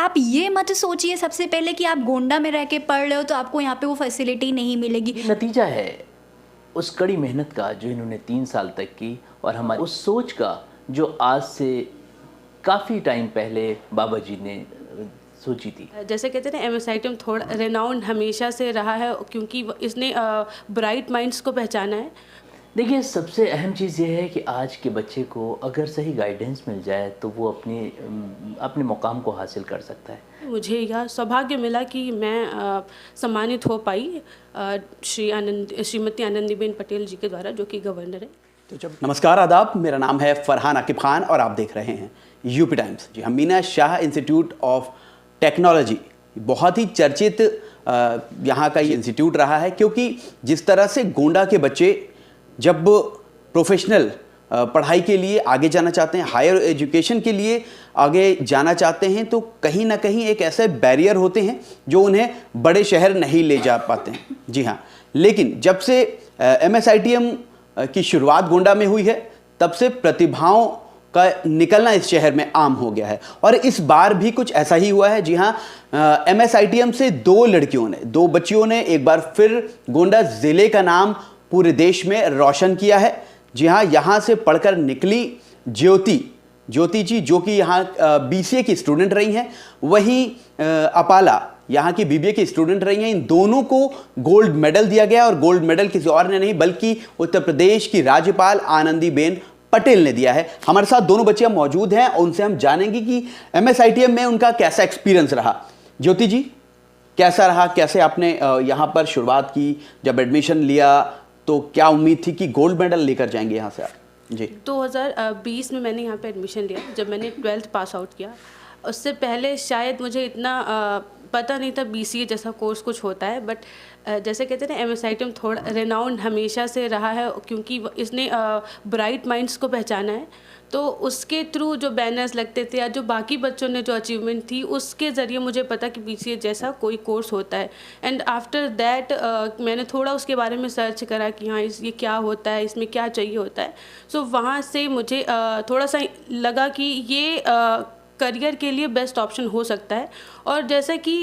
आप ये मत सोचिए सबसे पहले कि आप गोंडा में रह के पढ़ रहे हो तो आपको यहाँ पे वो फैसिलिटी नहीं मिलेगी। ये नतीजा है उस कड़ी मेहनत का जो इन्होंने 3 साल तक की, और हमारी उस सोच का जो आज से काफ़ी टाइम पहले बाबा जी ने सोची थी। जैसे कहते हैं ना, MSITM थोड़ा रेनाउंड हमेशा से रहा है क्योंकि इसने ब्राइट माइंड्स को पहचाना है। देखिए, सबसे अहम चीज़ ये है कि आज के बच्चे को अगर सही गाइडेंस मिल जाए तो वो अपने मुकाम को हासिल कर सकता है। मुझे यह सौभाग्य मिला कि मैं सम्मानित हो पाई श्रीमती आनंदीबेन पटेल जी के द्वारा, जो कि गवर्नर है। तो जब नमस्कार आदाब, मेरा नाम है फरहान आकिब खान और आप देख रहे हैं यूपी टाइम्स। जी, हम Meena Shah institute of technology बहुत ही चर्चित यहाँ का ये इंस्टीट्यूट रहा है, क्योंकि जिस तरह से गोंडा के बच्चे जब प्रोफेशनल पढ़ाई के लिए आगे जाना चाहते हैं, हायर एजुकेशन के लिए आगे जाना चाहते हैं, तो कहीं ना कहीं एक ऐसे बैरियर होते हैं जो उन्हें बड़े शहर नहीं ले जा पाते हैं। जी हाँ, लेकिन जब से MSITM की शुरुआत गोंडा में हुई है, तब से प्रतिभाओं का निकलना इस शहर में आम हो गया है। और इस बार भी कुछ ऐसा ही हुआ है। जी हाँ, MSITM से 2 बच्चियों ने एक बार फिर गोंडा ज़िले का नाम पूरे देश में रोशन किया है। जी हाँ, यहाँ से पढ़कर निकली ज्योति जी, जो कि यहाँ BCA की स्टूडेंट रही हैं, वहीं अपाला यहाँ की BBA की स्टूडेंट रही हैं। इन दोनों को गोल्ड मेडल दिया गया, और गोल्ड मेडल किसी और ने नहीं बल्कि उत्तर प्रदेश की राज्यपाल आनंदीबेन पटेल ने दिया है। हमारे साथ दोनों बच्चियां मौजूद हैं और उनसे हम जानेंगे कि MSITM में उनका कैसा एक्सपीरियंस रहा। ज्योति जी, कैसा रहा? कैसे आपने यहाँ पर शुरुआत की? जब एडमिशन लिया तो क्या उम्मीद थी कि गोल्ड मेडल लेकर जाएंगे यहाँ से आप? जी, 2020 में मैंने यहाँ पे एडमिशन लिया, जब मैंने 12th पास आउट किया। उससे पहले शायद मुझे इतना पता नहीं था BCA जैसा कोर्स कुछ होता है, बट जैसे कहते हैं ना, MSITM थोड़ा रेनाउंड हमेशा से रहा है क्योंकि इसने ब्राइट माइंड्स को पहचाना है। तो उसके थ्रू जो बैनर्स लगते थे या जो बाकी बच्चों ने जो अचीवमेंट थी, उसके ज़रिए मुझे पता कि BCA जैसा कोई कोर्स होता है। एंड आफ्टर दैट मैंने थोड़ा उसके बारे में सर्च करा कि हाँ ये क्या होता है, इसमें क्या चाहिए होता है। सो वहाँ से मुझे थोड़ा सा लगा कि ये करियर के लिए बेस्ट ऑप्शन हो सकता है। और जैसा कि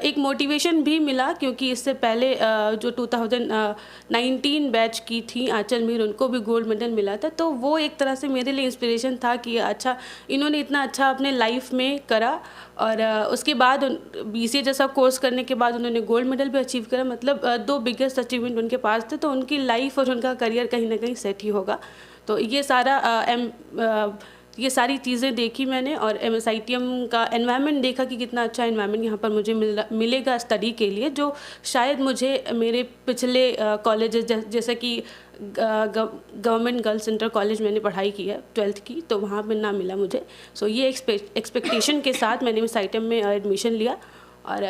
एक मोटिवेशन भी मिला, क्योंकि इससे पहले जो 2019 बैच की थी आंचल मीर, उनको भी गोल्ड मेडल मिला था। तो वो एक तरह से मेरे लिए इंस्पिरेशन था कि अच्छा, इन्होंने इतना अच्छा अपने लाइफ में करा, और उसके बाद BCA जैसा कोर्स करने के बाद उन्होंने गोल्ड मेडल भी अचीव करा। मतलब 2 बिगेस्ट अचीवमेंट उनके पास थे, तो उनकी लाइफ और उनका करियर कहीं ना कहीं सेट ही होगा। तो ये सारी चीज़ें देखी मैंने, और MSITM का एनवायरनमेंट देखा कि कितना अच्छा एनवायरनमेंट यहाँ पर मुझे मिलेगा स्टडी के लिए, जो शायद मुझे मेरे पिछले कॉलेजेस जैसे कि गवर्नमेंट गर्ल्स इंटर कॉलेज मैंने पढ़ाई की है 12th की, तो वहाँ पर ना मिला मुझे। सो ये एक्सपेक्टेशन के साथ मैंने MSITM में एडमिशन लिया, और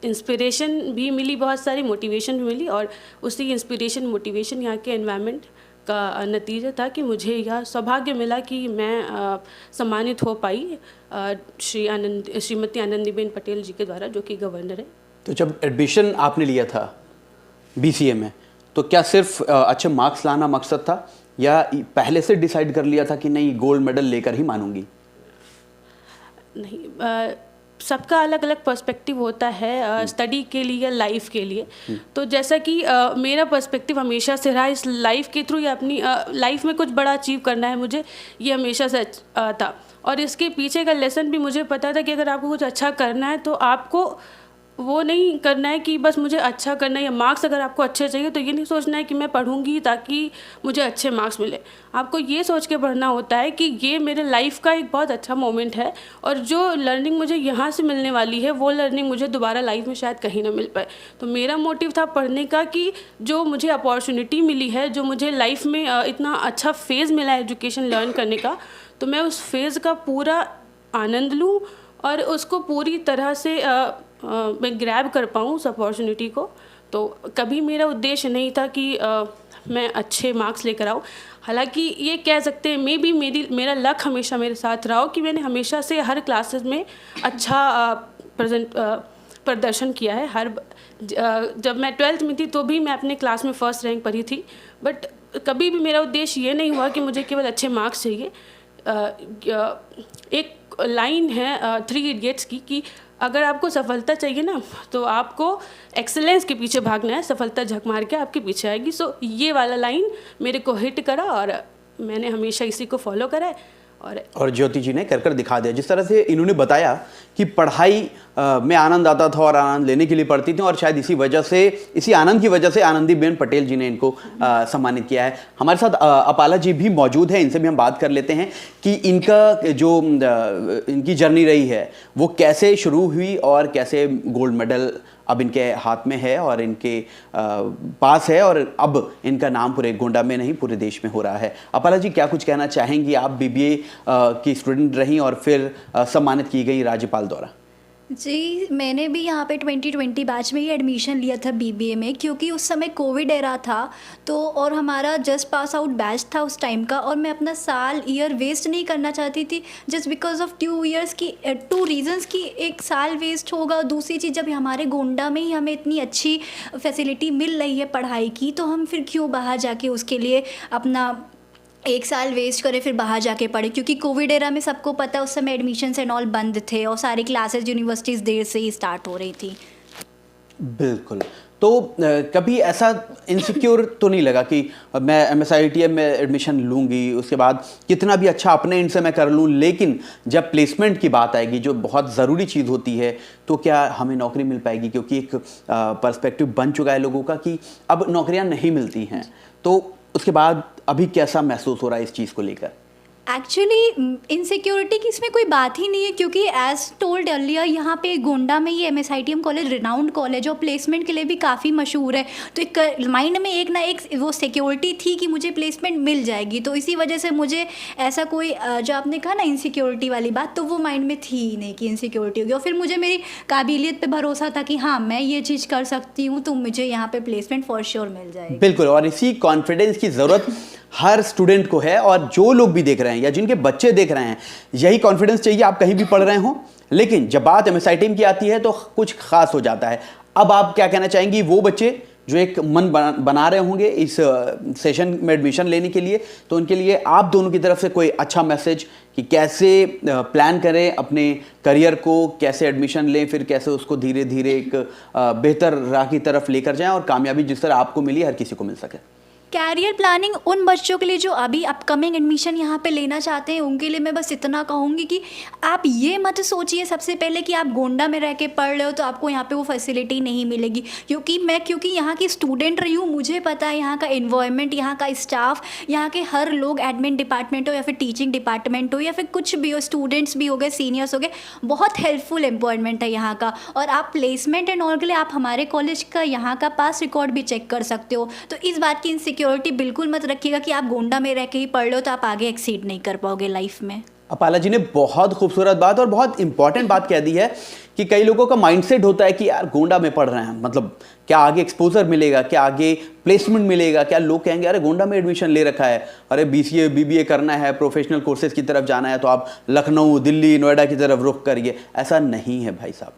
इंस्पिरेशन भी मिली, बहुत सारी मोटिवेशन भी मिली, और उसी इंस्पिरेशन मोटिवेशन यहाँ के एनवायरनमेंट का नतीजा था कि मुझे यह सौभाग्य मिला कि मैं सम्मानित हो पाई श्रीमती आनंदीबेन पटेल जी के द्वारा, जो कि गवर्नर है। तो जब एडमिशन आपने लिया था BCA में, तो क्या सिर्फ अच्छे मार्क्स लाना मकसद था, या पहले से डिसाइड कर लिया था कि नहीं गोल्ड मेडल लेकर ही मानूंगी? नहीं, सबका अलग अलग पर्सपेक्टिव होता है स्टडी के लिए या लाइफ के लिए। तो जैसा कि मेरा पर्सपेक्टिव हमेशा से रहा, इस लाइफ के थ्रू या अपनी लाइफ में कुछ बड़ा अचीव करना है मुझे, ये हमेशा से था। और इसके पीछे का लेसन भी मुझे पता था कि अगर आपको कुछ अच्छा करना है तो आपको वो नहीं करना है कि बस मुझे अच्छा करना है, या मार्क्स अगर आपको अच्छे चाहिए तो ये नहीं सोचना है कि मैं पढ़ूंगी ताकि मुझे अच्छे मार्क्स मिले। आपको ये सोच के पढ़ना होता है कि ये मेरे लाइफ का एक बहुत अच्छा मोमेंट है, और जो लर्निंग मुझे यहाँ से मिलने वाली है वो लर्निंग मुझे दोबारा लाइफ में शायद कहीं ना मिल पाए। तो मेरा मोटिव था पढ़ने का, कि जो मुझे अपॉर्चुनिटी मिली है, जो मुझे लाइफ में इतना अच्छा फेज़ मिला है एजुकेशन लर्न करने का, तो मैं उस फेज़ का पूरा आनंद लूँ और उसको पूरी तरह से मैं ग्रैब कर पाऊँ उस अपॉर्चुनिटी को। तो कभी मेरा उद्देश्य नहीं था कि मैं अच्छे मार्क्स लेकर आऊँ। हालांकि ये कह सकते हैं मे बी मेरा लक हमेशा मेरे साथ रहा हो कि मैंने हमेशा से हर क्लासेस में अच्छा प्रदर्शन किया है। जब मैं 12th में थी तो भी मैं अपने क्लास में फर्स्ट रैंक पर ही थी, बट कभी भी मेरा उद्देश्य ये नहीं हुआ कि मुझे केवल अच्छे मार्क्स चाहिए। एक लाइन है थ्री इडियट्स की कि अगर आपको सफलता चाहिए ना तो आपको एक्सेलेंस के पीछे भागना है, सफलता झक मार के आपके पीछे आएगी। सो ये वाला लाइन मेरे को हिट करा और मैंने हमेशा इसी को फॉलो करा है। और ज्योति जी ने कर दिखा दिया। जिस तरह से इन्होंने बताया कि पढ़ाई में आनंद आता था और आनंद लेने के लिए पढ़ती थी, और शायद इसी आनंद की वजह से आनंदीबेन पटेल जी ने इनको सम्मानित किया है। हमारे साथ अपाला जी भी मौजूद हैं, इनसे भी हम बात कर लेते हैं कि इनकी जर्नी रही है वो कैसे शुरू हुई और कैसे गोल्ड मेडल अब इनके हाथ में है और इनके पास है, और अब इनका नाम पूरे गोंडा में नहीं पूरे देश में हो रहा है। अपाला जी, क्या कुछ कहना चाहेंगी? आप बीबीए की स्टूडेंट रहीं और फिर सम्मानित की गई राज्यपाल द्वारा। जी, मैंने भी यहाँ पे 2020 बैच में ही एडमिशन लिया था बीबीए में, क्योंकि उस समय कोविड एरा था तो, और हमारा जस्ट पास आउट बैच था उस टाइम का, और मैं अपना ईयर वेस्ट नहीं करना चाहती थी जस्ट बिकॉज ऑफ 2 रीज़न्स की एक साल वेस्ट होगा। दूसरी चीज़, जब हमारे गोंडा में ही हमें इतनी अच्छी फैसिलिटी मिल रही है पढ़ाई की, तो हम फिर क्यों बाहर जाके उसके लिए अपना एक साल वेस्ट करें फिर बाहर जाके पढ़े, क्योंकि कोविड एरा में सबको पता है उस समय एडमिशन्स एंड ऑल बंद थे और सारी क्लासेस यूनिवर्सिटीज़ देर से ही स्टार्ट हो रही थी। बिल्कुल। तो कभी ऐसा इनसिक्योर तो नहीं लगा कि मैं MSITM में एडमिशन लूँगी, उसके बाद कितना भी अच्छा अपने एंड से मैं कर लूँ, लेकिन जब प्लेसमेंट की बात आएगी जो बहुत ज़रूरी चीज़ होती है, तो क्या हमें नौकरी मिल पाएगी? क्योंकि एक पर्सपेक्टिव बन चुका है लोगों का कि अब नौकरियाँ नहीं मिलती हैं। तो उसके बाद अभी कैसा महसूस हो रहा है इस चीज़ को लेकर? एक्चुअली इनसिक्योरिटी की इसमें कोई बात ही नहीं है, क्योंकि एज टोल्ड अर्लियर यहाँ पे गोंडा में ये MSITM कॉलेज रिनाउंड कॉलेज और प्लेसमेंट के लिए भी काफ़ी मशहूर है। तो एक माइंड में एक ना एक वो सिक्योरिटी थी कि मुझे प्लेसमेंट मिल जाएगी, तो इसी वजह से मुझे ऐसा कोई जो आपने कहा ना इनसिक्योरिटी वाली बात, तो वो माइंड में थी ही नहीं कि इनसिक्योरिटी होगी। और फिर मुझे मेरी काबिलियत पर भरोसा था कि हाँ मैं ये चीज़ कर सकती हूँ, तो मुझे यहाँ पर प्लेसमेंट फॉर श्योर मिल जाएगी। बिल्कुल, और इसी कॉन्फिडेंस की ज़रूरत हर स्टूडेंट को है, और जो लोग भी देख रहे हैं या जिनके बच्चे देख रहे हैं, यही कॉन्फिडेंस चाहिए। आप कहीं भी पढ़ रहे हो, लेकिन जब बात MSITM की आती है तो कुछ खास हो जाता है। अब आप क्या कहना चाहेंगी वो बच्चे जो एक मन बना रहे होंगे इस सेशन में एडमिशन लेने के लिए, तो उनके लिए आप दोनों की तरफ से कोई अच्छा मैसेज कि कैसे प्लान करें अपने करियर को, कैसे एडमिशन लें, फिर कैसे उसको धीरे धीरे एक बेहतर राह की तरफ लेकर जाएं और कामयाबी जिस तरह आपको मिली हर किसी को मिल सके? कैरियर प्लानिंग उन बच्चों के लिए जो अभी अपकमिंग एडमिशन यहाँ पे लेना चाहते हैं, उनके लिए मैं बस इतना कहूँगी कि आप ये मत सोचिए सबसे पहले कि आप गोंडा में रह के पढ़ रहे हो तो आपको यहाँ पे वो फैसिलिटी नहीं मिलेगी। क्योंकि यहाँ की स्टूडेंट रही हूँ, मुझे पता है यहाँ का इन्वायरमेंट, यहाँ का स्टाफ, यहाँ के हर लोग, एडमिन डिपार्टमेंट हो या फिर टीचिंग डिपार्टमेंट हो या फिर कुछ भी हो, स्टूडेंट्स भी हो गए, सीनियर्स हो गए, बहुत हेल्पफुल एम्प्लॉयमेंट है यहाँ का। और आप प्लेसमेंट एंड ऑल के लिए आप हमारे कॉलेज का यहाँ का पास रिकॉर्ड भी चेक कर सकते हो। तो इस बात की सिक्योरिटी बिल्कुल मत रखिएगा कि आप गोंडा में रह के ही पढ़ लो तो आप आगे एक्सीड नहीं कर पाओगे लाइफ में। अपाला जी ने बहुत खूबसूरत बात और बहुत इंपॉर्टेंट बात कह दी है कि कई लोगों का माइंडसेट होता है कि यार गोंडा में पढ़ रहे हैं, मतलब क्या आगे एक्सपोजर मिलेगा, क्या आगे प्लेसमेंट मिलेगा, क्या लोग कहेंगे अरे गोंडा में एडमिशन ले रखा है, अरे BCA BBA करना है, प्रोफेशनल कोर्सेज की तरफ जाना है तो आप लखनऊ, दिल्ली, नोएडा की तरफ रुख करिए। ऐसा नहीं है भाई साहब,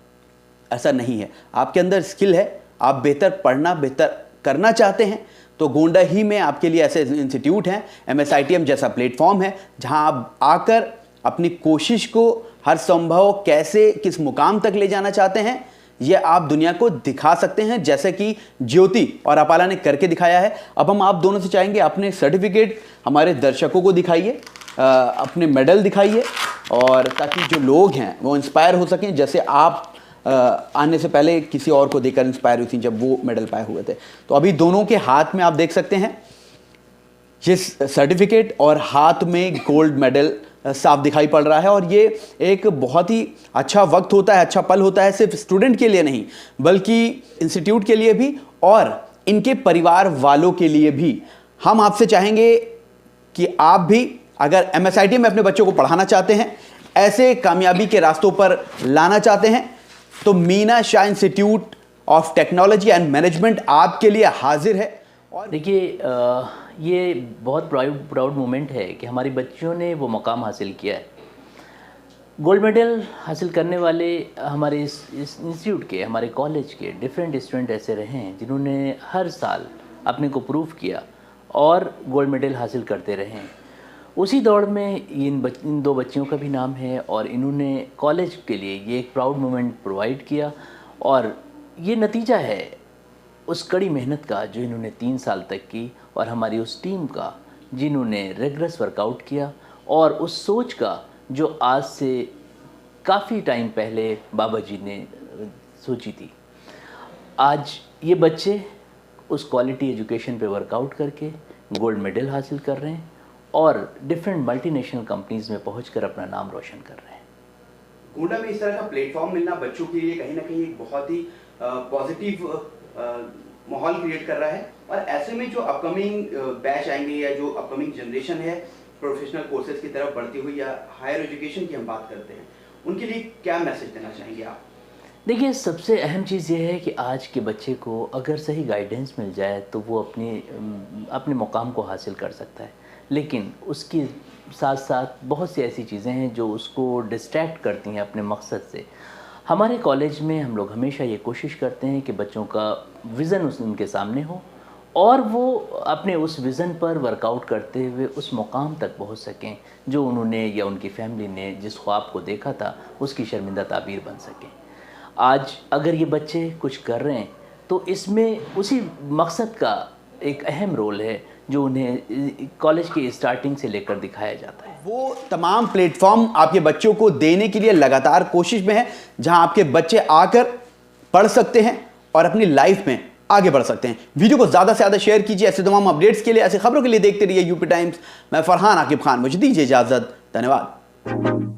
ऐसा नहीं है। आपके अंदर स्किल है, आप बेहतर पढ़ना, बेहतर करना चाहते हैं तो गोंडा ही में आपके लिए ऐसे इंस्टीट्यूट हैं, MSITM जैसा प्लेटफॉर्म है जहां आप आकर अपनी कोशिश को हर संभव कैसे किस मुकाम तक ले जाना चाहते हैं ये आप दुनिया को दिखा सकते हैं, जैसे कि ज्योति और अपाला ने करके दिखाया है। अब हम आप दोनों से चाहेंगे अपने सर्टिफिकेट हमारे दर्शकों को दिखाइए, अपने मेडल दिखाइए, और ताकि जो लोग हैं वो इंस्पायर हो सकें जैसे आप आने से पहले किसी और को देखकर इंस्पायर हुई थी जब वो मेडल पाए हुए थे। तो अभी दोनों के हाथ में आप देख सकते हैं ये सर्टिफिकेट और हाथ में गोल्ड मेडल साफ दिखाई पड़ रहा है। और ये एक बहुत ही अच्छा वक्त होता है, अच्छा पल होता है, सिर्फ स्टूडेंट के लिए नहीं बल्कि इंस्टीट्यूट के लिए भी और इनके परिवार वालों के लिए भी। हम आपसे चाहेंगे कि आप भी अगर MSITM में अपने बच्चों को पढ़ाना चाहते हैं, ऐसे कामयाबी के रास्तों पर लाना चाहते हैं, तो Meena Shah institute of technology and management आपके लिए हाजिर है। और देखिए ये बहुत प्राउड मोमेंट है कि हमारी बच्चियों ने वो मकाम हासिल किया है। गोल्ड मेडल हासिल करने वाले हमारे इस इंस्टीट्यूट के, हमारे कॉलेज के डिफरेंट स्टूडेंट ऐसे रहे हैं जिन्होंने हर साल अपने को प्रूव किया और गोल्ड मेडल हासिल करते रहे हैं। उसी दौड़ में इन दो बच्चियों का भी नाम है और इन्होंने कॉलेज के लिए ये एक प्राउड मोमेंट प्रोवाइड किया और ये नतीजा है उस कड़ी मेहनत का जो इन्होंने 3 साल तक की और हमारी उस टीम का जिन्होंने रेगुलस वर्कआउट किया और उस सोच का जो आज से काफ़ी टाइम पहले बाबा जी ने सोची थी। आज ये बच्चे उस क्वालिटी एजुकेशन पे वर्कआउट करके गोल्ड मेडल हासिल कर रहे हैं और डिफरेंट मल्टीनेशनल कंपनीज़ में पहुंचकर अपना नाम रोशन कर रहे हैं। गोंडा में इस तरह का प्लेटफॉर्म मिलना बच्चों के लिए कहीं ना कहीं एक बहुत ही पॉजिटिव माहौल क्रिएट कर रहा है और ऐसे में जो अपकमिंग बैच आएंगे या जो अपकमिंग जनरेशन है प्रोफेशनल कोर्सेज की तरफ बढ़ती हुई या हायर एजुकेशन की हम बात करते हैं, उनके लिए क्या मैसेज देना चाहेंगे आप? देखिए, सबसे अहम चीज़ ये है कि आज के बच्चे को अगर सही गाइडेंस मिल जाए तो वो अपने मुकाम को हासिल कर सकता है, लेकिन उसके साथ साथ बहुत सी ऐसी चीज़ें हैं जो उसको डिस्ट्रैक्ट करती हैं अपने मकसद से। हमारे कॉलेज में हम लोग हमेशा ये कोशिश करते हैं कि बच्चों का विज़न उनके सामने हो और वो अपने उस विज़न पर वर्कआउट करते हुए उस मुकाम तक पहुंच सकें जो उन्होंने या उनकी फैमिली ने जिस ख्वाब को देखा था उसकी शर्मिंदा ताबीर बन सकें। आज अगर ये बच्चे कुछ कर रहे हैं तो इसमें उसी मकसद का एक अहम रोल है जो उन्हें कॉलेज की स्टार्टिंग से लेकर दिखाया जाता है। वो तमाम प्लेटफॉर्म आपके बच्चों को देने के लिए लगातार कोशिश में है जहां आपके बच्चे आकर पढ़ सकते हैं और अपनी लाइफ में आगे बढ़ सकते हैं। वीडियो को ज़्यादा से ज़्यादा शेयर कीजिए। ऐसे तमाम अपडेट्स के लिए, ऐसी खबरों के लिए देखते रहिए यूपी टाइम्स। मैं फरहान आकिब खान, मुझे दीजिए इजाज़त। धन्यवाद।